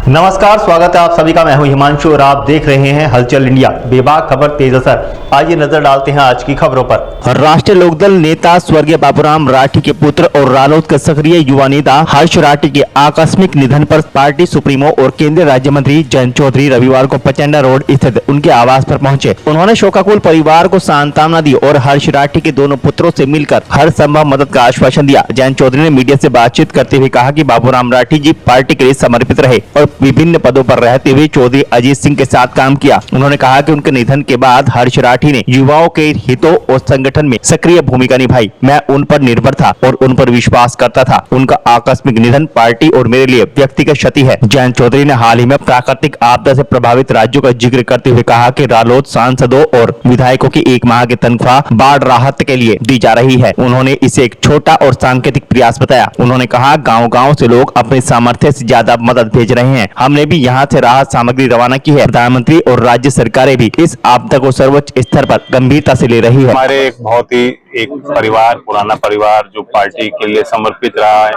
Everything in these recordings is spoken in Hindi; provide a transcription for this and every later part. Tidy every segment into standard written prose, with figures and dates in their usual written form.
नमस्कार, स्वागत है आप सभी का। मैं हूं हिमांशु और आप देख रहे हैं हलचल इंडिया। बेबाक खबर तेज असर। आइए नजर डालते हैं आज की खबरों पर। राष्ट्रीय लोकदल नेता स्वर्गीय बाबूराम राठी के पुत्र और रालोद के सक्रिय युवा नेता हर्ष राठी के आकस्मिक निधन पर पार्टी सुप्रीमो और केंद्रीय राज्य मंत्री जयंत चौधरी रविवार को पचंडा रोड स्थित उनके आवास पर पहुंचे। उन्होंने शोकाकुल परिवार को सांत्वना दी और हर्ष राठी के दोनों पुत्रों से मिलकर हर संभव मदद का आश्वासन दिया। जयंत चौधरी ने मीडिया से बातचीत करते हुए कहा कि बाबूराम राठी जी पार्टी के लिए समर्पित रहे और विभिन्न पदों पर रहते हुए चौधरी अजीत सिंह के साथ काम किया। उन्होंने कहा कि उनके निधन के बाद हर्ष राठी ने युवाओं के हितों और संगठन में सक्रिय भूमिका निभाई। मैं उन पर निर्भर था और उन पर विश्वास करता था। उनका आकस्मिक निधन पार्टी और मेरे लिए व्यक्तिगत क्षति है। जयंत चौधरी ने हाल ही में प्राकृतिक आपदा से प्रभावित राज्यों का जिक्र करते हुए कहा कि रालोद सांसदों और विधायकों की 1 माह की तनख्वाह बाढ़ राहत के लिए दी जा रही है। उन्होंने इसे एक छोटा और सांकेतिक प्रयास बताया। उन्होंने कहा गाँव-गाँव से लोग अपने सामर्थ्य से ज्यादा मदद भेज रहे हैं। हमने भी यहाँ से राहत सामग्री रवाना की है। प्रधानमंत्री और राज्य सरकारें भी इस आपदा को सर्वोच्च स्तर पर गंभीरता से ले रही है। हमारे एक बहुत ही परिवार, पुराना परिवार जो पार्टी के लिए समर्पित रहा है।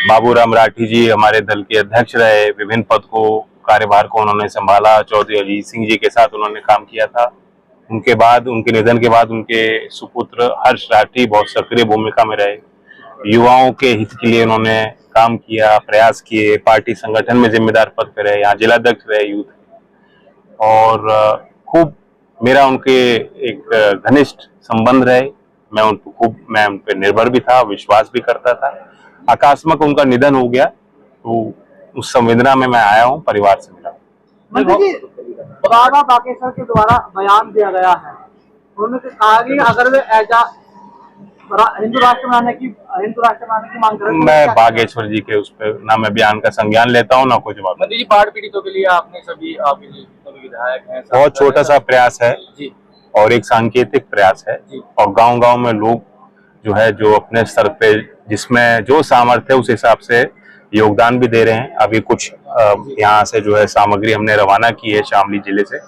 बाबूराम राठी जी हमारे दल के अध्यक्ष रहे, विभिन्न पद को कार्यभार को उन्होंने संभाला। चौधरी अजीत सिंह जी के साथ उन्होंने काम किया था। उनके बाद, उनके निधन के बाद उनके सुपुत्र हर्ष राठी बहुत सक्रिय भूमिका में रहे। युवाओं के हित के लिए उन्होंने काम किया, प्रयास किए। पार्टी संगठन में जिम्मेदार पद पे रहे, यहाँ जिलाध्यक्ष रहे यूथ। और खूब मेरा उनके एक घनिष्ठ संबंध रहे। मैं उन पे निर्भर भी था, विश्वास भी करता था। अकस्मात उनका निधन हो गया तो उस संवेदना में मैं आया हूँ, परिवार से मिला। बाबा बागेश्वर के द्वारा बयान दिया गया है, उन्होंने कहा कि अगर वे हिंदू राष्ट्र बनाने की मांग करें। मैं बागेश्वर जी के उस पर ना मैं बयान का संज्ञान लेता हूँ ना कोई जवाब। मंत्री जी, बाढ़ पीड़ितों के लिए आपने सभी विधायक हैं, बहुत छोटा सा प्रयास है जी, और एक सांकेतिक प्रयास है। और गांव-गांव में लोग जो है, जो अपने स्तर पे जिसमें जो सामर्थ्य है उस हिसाब से योगदान भी दे रहे हैं। अभी कुछ यहाँ से जो है सामग्री हमने रवाना की है शामली जिले से।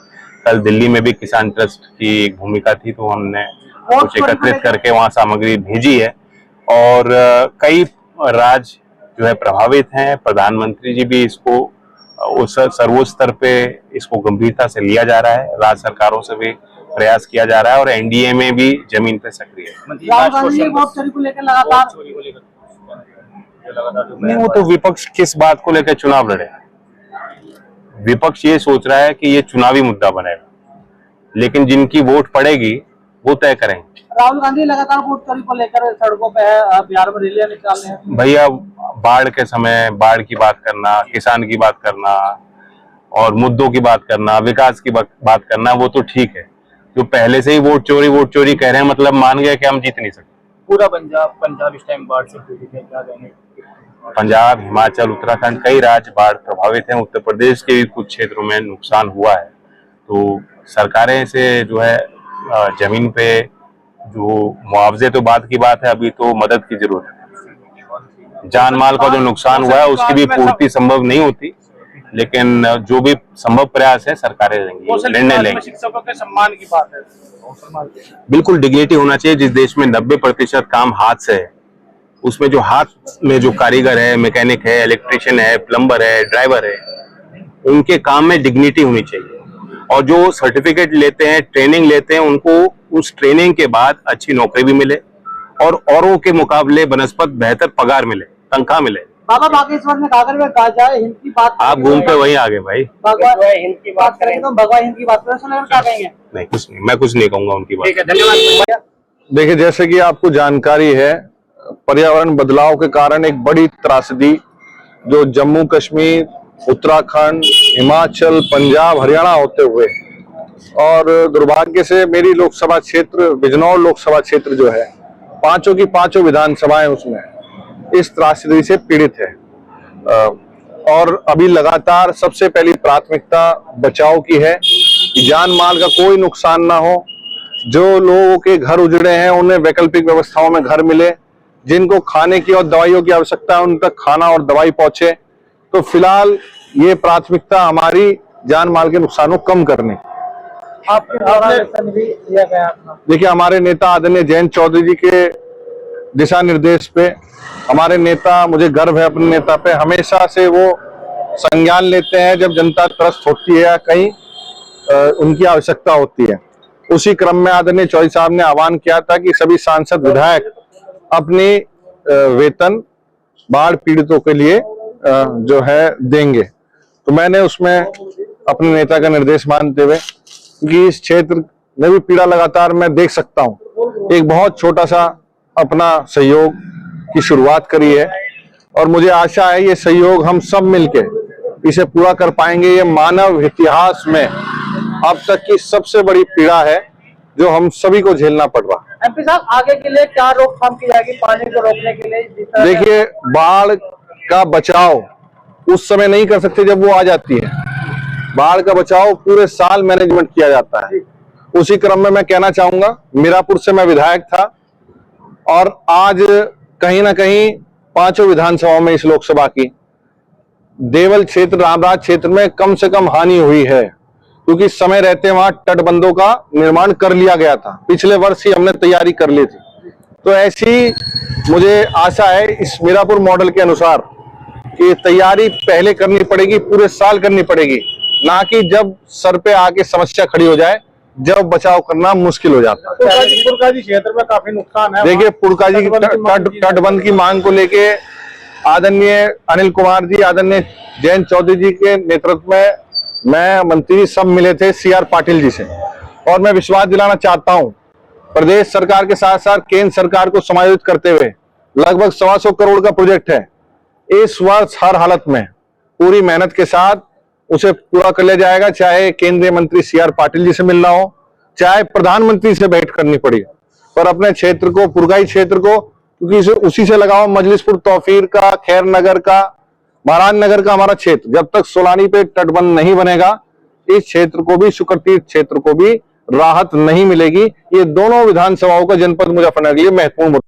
कल दिल्ली में भी किसान ट्रस्ट की एक भूमिका थी तो हमने कुछ एकत्रित करके वहाँ सामग्री भेजी है। और कई राज्य जो है प्रभावित हैं। प्रधानमंत्री जी भी इसको उस सर्वोच्च स्तर पे इसको गंभीरता से लिया जा रहा है। राज्य सरकारों से भी प्रयास किया जा रहा है और एनडीए में भी जमीन पे सक्रिय है। नहीं, वो तो विपक्ष किस बात को लेकर चुनाव लड़े। विपक्ष ये सोच रहा है कि ये चुनावी मुद्दा बनेगा, लेकिन जिनकी वोट पड़ेगी वो तय करेंगे। राहुल गांधी लगातार वोट चोरी को लेकर सड़कों पे है, बिहार में रैलियां निकाल रहे हैं। भैया, बाढ़ के समय बाढ़ की बात करना, किसान की बात करना और मुद्दों की बात करना, विकास की बात करना, वो तो ठीक है। जो पहले से ही वोट चोरी कह रहे हैं, मतलब मान गए कि हम जीत नहीं सकते। पूरा पंजाब इस टाइम बाढ़ से पीड़ित है, क्या कहेंगे? पंजाब, हिमाचल, उत्तराखंड, कई राज्य बाढ़ प्रभावित हैं। उत्तर प्रदेश के भी कुछ क्षेत्रों में नुकसान हुआ है। तो सरकारें से जो है जमीन पे जो मुआवजे तो बात की बात है, अभी तो मदद की जरूरत है। जान माल का जो नुकसान हुआ है उसकी भी पूर्ति संभव नहीं होती, लेकिन जो भी संभव प्रयास है सरकारें लेंगी, निर्णय लेंगी। शिक्षकों के सम्मान की बात है, बिल्कुल डिग्निटी होना चाहिए। जिस देश में 90% काम हाथ से है, उसमें जो हाथ में जो कारीगर है, मैकेनिक है, इलेक्ट्रिशियन है, प्लम्बर है, ड्राइवर है, उनके काम में डिग्निटी होनी चाहिए। और जो सर्टिफिकेट लेते हैं, ट्रेनिंग लेते हैं, उनको उस ट्रेनिंग के बाद अच्छी नौकरी भी मिले और औरों के मुकाबले बनस्पत बेहतर पगार मिले, तनख्वाह मिले। बाबा बागेश्वर ने कहा जाए हिंद की बात, आप घूम पे वहीं आ गए भाई। हिंद की बात करेंगे तो भगवान हिंद की बात करें, क्या कहेंगे? नहीं, कुछ नहीं, मैं कुछ नहीं कहूंगा उनकी बात। ठीक है, धन्यवाद। देखिए, जैसे कि आपको जानकारी है, पर्यावरण बदलाव के कारण एक बड़ी त्रासदी जो जम्मू कश्मीर, उत्तराखंड, हिमाचल, पंजाब, हरियाणा होते हुए, और दुर्भाग्य से मेरी लोकसभा क्षेत्र बिजनौर लोकसभा क्षेत्र जो है, पांचों की पांचों विधानसभाएं उसमें इस त्रासदी से पीड़ित है। और अभी लगातार सबसे पहली प्राथमिकता बचाव की है कि जान माल का कोई नुकसान ना हो। जो लोगों के घर उजड़े हैं उन्हें वैकल्पिक व्यवस्थाओं में घर मिले, जिनको खाने की और दवाइयों की आवश्यकता है उन तक खाना और दवाई पहुंचे। तो फिलहाल ये प्राथमिकता हमारी जान माल के नुकसान को कम करने। देखिए, हमारे नेता आदरणीय जयंत चौधरी जी के दिशा निर्देश पे, हमारे नेता, मुझे गर्व है अपने नेता पे, हमेशा से वो संज्ञान लेते हैं जब जनता त्रस्त होती है या कहीं उनकी आवश्यकता होती है। उसी क्रम में आदरणीय चौधरी साहब ने आह्वान किया था कि सभी सांसद विधायक अपनी वेतन बाढ़ पीड़ितों के लिए जो है देंगे। तो मैंने उसमें अपने नेता का निर्देश मानते हुए, क्योंकि इस क्षेत्र में भी पीड़ा लगातार मैं देख सकता हूँ, एक बहुत छोटा सा अपना सहयोग की शुरुआत करी है और मुझे आशा है ये सहयोग हम सब मिलके इसे पूरा कर पाएंगे। ये मानव इतिहास में अब तक की सबसे बड़ी पीड़ा है जो हम सभी को झेलना पड़ रहा है। एमपी साहब, आगे के लिए क्या रोकथाम की जाएगी पानी को रोकने के लिए? देखिए, बाढ़ का बचाव उस समय नहीं कर सकते जब वो आ जाती है। बाढ़ का बचाव पूरे साल मैनेजमेंट किया जाता है। उसी क्रम में मैं कहना चाहूंगा, मीरापुर से मैं विधायक था और आज कहीं ना कहीं पांचों विधानसभाओं में इस लोकसभा की देवल क्षेत्र, रामराज क्षेत्र में कम से कम हानि हुई है, क्योंकि समय रहते वहां तटबंधों का निर्माण कर लिया गया था। पिछले वर्ष ही हमने तैयारी कर ली थी। तो ऐसी मुझे आशा है इस मीरापुर मॉडल के अनुसार कि तैयारी पहले करनी पड़ेगी, पूरे साल करनी पड़ेगी, ना कि जब सर पे आके समस्या खड़ी हो जाए, जब बचाव करना मुश्किल हो जाता है। पुरकाजी क्षेत्र में काफी नुकसान है। देखिए, पुरकाजी तटबंध की मांग को लेके आदरणीय अनिल कुमार जी, आदरणीय जयंत चौधरी जी के नेतृत्व में मैं मंत्री सब मिले थे CR पाटिल जी से, और मैं विश्वास दिलाना चाहता हूं प्रदेश सरकार के साथ साथ केंद्र सरकार को समायोजित करते हुए लगभग 125 करोड़ का प्रोजेक्ट है। इस वर्ष हर हालत में पूरी मेहनत के साथ उसे पूरा कर लिया जाएगा, चाहे केंद्रीय मंत्री CR पाटिल जी से मिलना हो, चाहे प्रधानमंत्री से भेंट करनी पड़ी, पर अपने क्षेत्र को, पुरकाई क्षेत्र को, क्योंकि उसी से लगाओ मजलिसपुर, तौफीर का, खैर नगर का, महाराज नगर का हमारा क्षेत्र, जब तक सोलानी पे तटबंध नहीं बनेगा इस क्षेत्र को भी, शुक्रतीर्थ क्षेत्र को भी राहत नहीं मिलेगी। ये दोनों विधानसभाओं का जनपद मुजफ्फरनगर के लिए महत्वपूर्ण